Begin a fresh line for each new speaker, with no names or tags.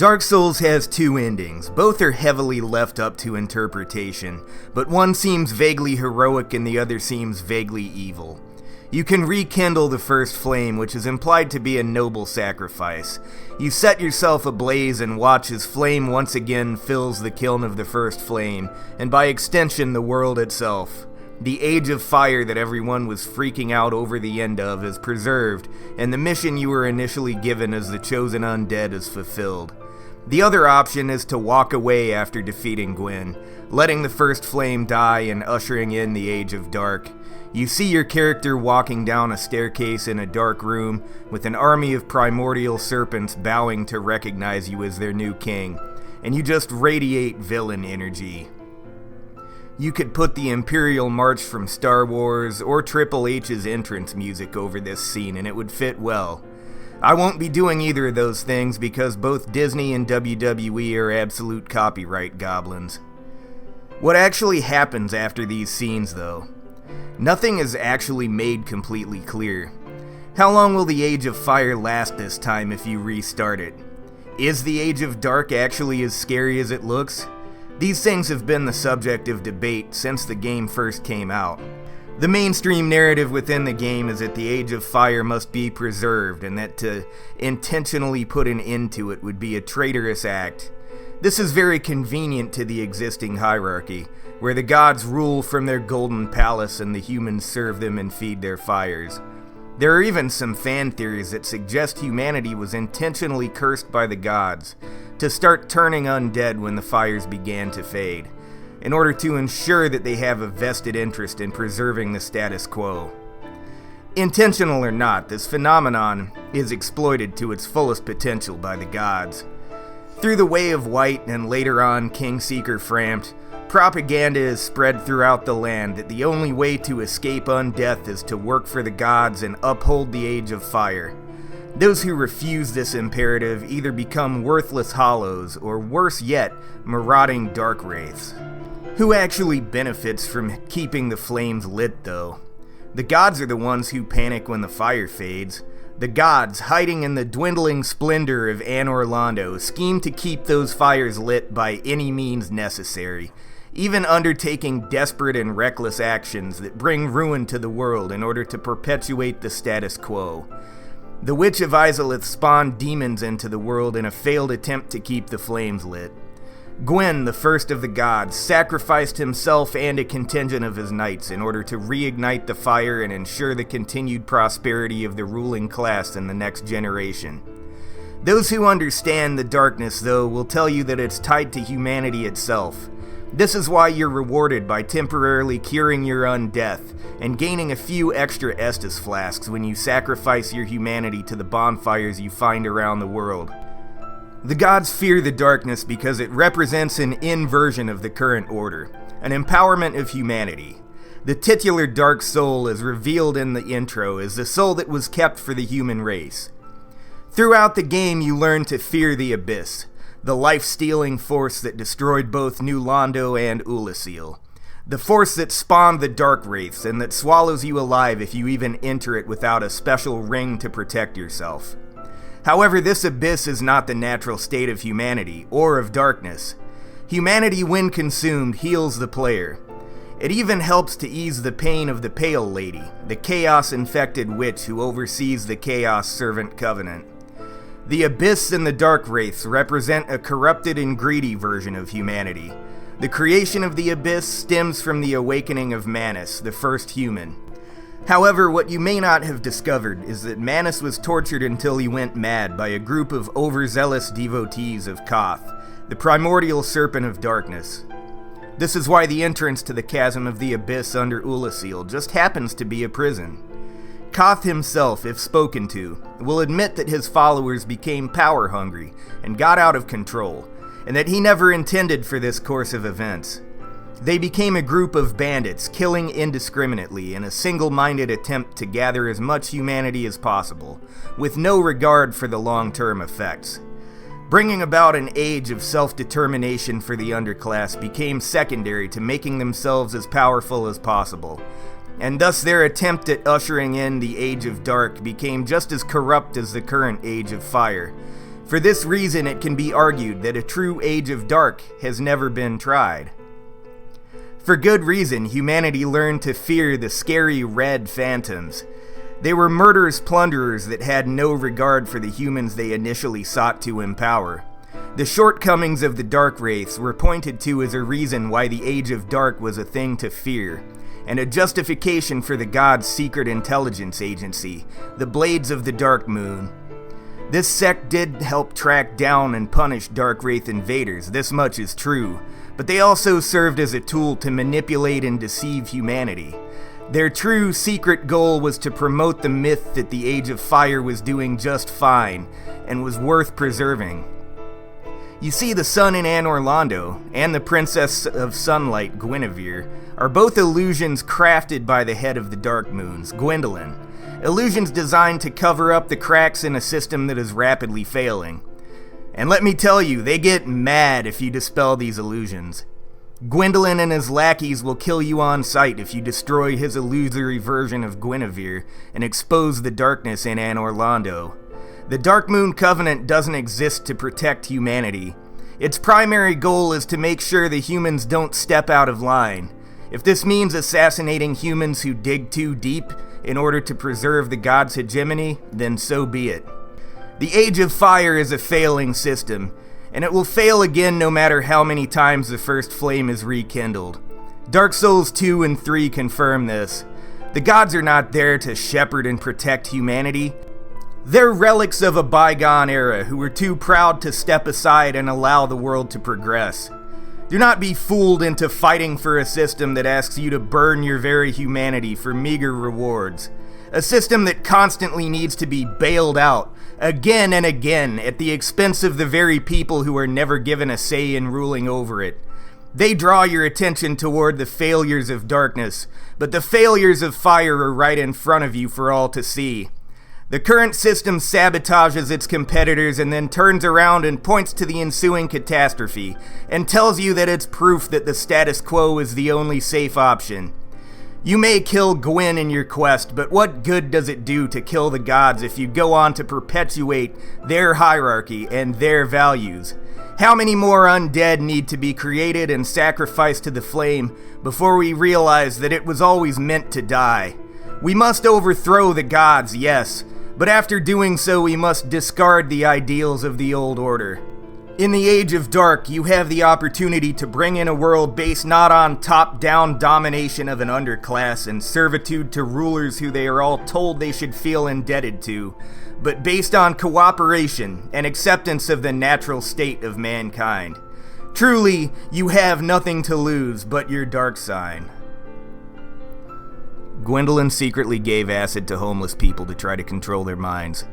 Dark Souls has two endings. Both are heavily left up to interpretation, but one seems vaguely heroic and the other seems vaguely evil. You can rekindle the first flame, which is implied to be a noble sacrifice. You set yourself ablaze and watch as flame once again fills the kiln of the first flame, and by extension the world itself. The age of fire that everyone was freaking out over the end of is preserved, and the mission you were initially given as the chosen undead is fulfilled. The other option is to walk away after defeating Gwyn, letting the first flame die and ushering in the Age of Dark. You see your character walking down a staircase in a dark room with an army of primordial serpents bowing to recognize you as their new king, and you just radiate villain energy. You could put the Imperial March from Star Wars or Triple H's entrance music over this scene and it would fit well. I won't be doing either of those things because both Disney and WWE are absolute copyright goblins. What actually happens after these scenes, though? Nothing is actually made completely clear. How long will the Age of Fire last this time if you restart it? Is the Age of Dark actually as scary as it looks? These things have been the subject of debate since the game first came out. The mainstream narrative within the game is that the Age of Fire must be preserved, and that to intentionally put an end to it would be a traitorous act. This is very convenient to the existing hierarchy, where the gods rule from their golden palace and the humans serve them and feed their fires. There are even some fan theories that suggest humanity was intentionally cursed by the gods to start turning undead when the fires began to fade, in order to ensure that they have a vested interest in preserving the status quo. Intentional or not, this phenomenon is exploited to its fullest potential by the gods. Through the Way of White and later on Kingseeker Framped, propaganda is spread throughout the land that the only way to escape undeath is to work for the gods and uphold the Age of Fire. Those who refuse this imperative either become worthless hollows, or worse yet, marauding dark wraiths. Who actually benefits from keeping the flames lit, though? The gods are the ones who panic when the fire fades. The gods, hiding in the dwindling splendor of Anor Londo, scheme to keep those fires lit by any means necessary, even undertaking desperate and reckless actions that bring ruin to the world in order to perpetuate the status quo. The Witch of Izalith spawned demons into the world in a failed attempt to keep the flames lit. Gwyn, the first of the gods, sacrificed himself and a contingent of his knights in order to reignite the fire and ensure the continued prosperity of the ruling class in the next generation. Those who understand the darkness, though, will tell you that it's tied to humanity itself. This is why you're rewarded by temporarily curing your undeath and gaining a few extra Estus flasks when you sacrifice your humanity to the bonfires you find around the world. The gods fear the darkness because it represents an inversion of the current order, an empowerment of humanity. The titular Dark Soul, as revealed in the intro, is the soul that was kept for the human race. Throughout the game, you learn to fear the Abyss, the life-stealing force that destroyed both New Londo and Ulasil. The force that spawned the Dark Wraiths and that swallows you alive if you even enter it without a special ring to protect yourself. However, this abyss is not the natural state of humanity, or of darkness. Humanity, when consumed, heals the player. It even helps to ease the pain of the Pale Lady, the chaos-infected witch who oversees the Chaos Servant Covenant. The Abyss and the Dark Wraiths represent a corrupted and greedy version of humanity. The creation of the Abyss stems from the awakening of Manus, the first human. However, what you may not have discovered is that Manus was tortured until he went mad by a group of overzealous devotees of Koth, the primordial serpent of darkness. This is why the entrance to the chasm of the Abyss under Ulasil just happens to be a prison. Koth himself, if spoken to, will admit that his followers became power-hungry and got out of control, and that he never intended for this course of events. They became a group of bandits, killing indiscriminately in a single-minded attempt to gather as much humanity as possible, with no regard for the long-term effects. Bringing about an age of self-determination for the underclass became secondary to making themselves as powerful as possible, and thus their attempt at ushering in the Age of Dark became just as corrupt as the current Age of Fire, For this reason, it can be argued that a true Age of Dark has never been tried. For good reason, humanity learned to fear the scary red phantoms. They were murderous plunderers that had no regard for the humans they initially sought to empower. The shortcomings of the Dark Wraiths were pointed to as a reason why the Age of Dark was a thing to fear, and a justification for the God's secret intelligence agency, the Blades of the Dark Moon. This sect did help track down and punish Dark Wraith invaders, this much is true, but they also served as a tool to manipulate and deceive humanity. Their true secret goal was to promote the myth that the Age of Fire was doing just fine, and was worth preserving. You see, the sun in Anor Londo, and the Princess of Sunlight, Guinevere, are both illusions crafted by the head of the Dark Moons, Gwendolyn. Illusions designed to cover up the cracks in a system that is rapidly failing. And let me tell you, they get mad if you dispel these illusions. Gwendolyn and his lackeys will kill you on sight if you destroy his illusory version of Guinevere and expose the darkness in Anor Londo. The Dark Moon Covenant doesn't exist to protect humanity. Its primary goal is to make sure the humans don't step out of line. If this means assassinating humans who dig too deep in order to preserve the God's hegemony, then so be it. The Age of Fire is a failing system, and it will fail again no matter how many times the first flame is rekindled. Dark Souls 2 and 3 confirm this. The gods are not there to shepherd and protect humanity. They're relics of a bygone era who were too proud to step aside and allow the world to progress. Do not be fooled into fighting for a system that asks you to burn your very humanity for meager rewards. A system that constantly needs to be bailed out, again and again, at the expense of the very people who are never given a say in ruling over it. They draw your attention toward the failures of darkness, but the failures of fire are right in front of you for all to see. The current system sabotages its competitors and then turns around and points to the ensuing catastrophe, and tells you that it's proof that the status quo is the only safe option. You may kill Gwyn in your quest, but what good does it do to kill the gods if you go on to perpetuate their hierarchy and their values? How many more undead need to be created and sacrificed to the flame before we realize that it was always meant to die? We must overthrow the gods, yes, but after doing so we must discard the ideals of the old order. In the Age of Dark, you have the opportunity to bring in a world based not on top-down domination of an underclass and servitude to rulers who they are all told they should feel indebted to, but based on cooperation and acceptance of the natural state of mankind. Truly, you have nothing to lose but your dark sign. Gwendolyn secretly gave acid to homeless people to try to control their minds.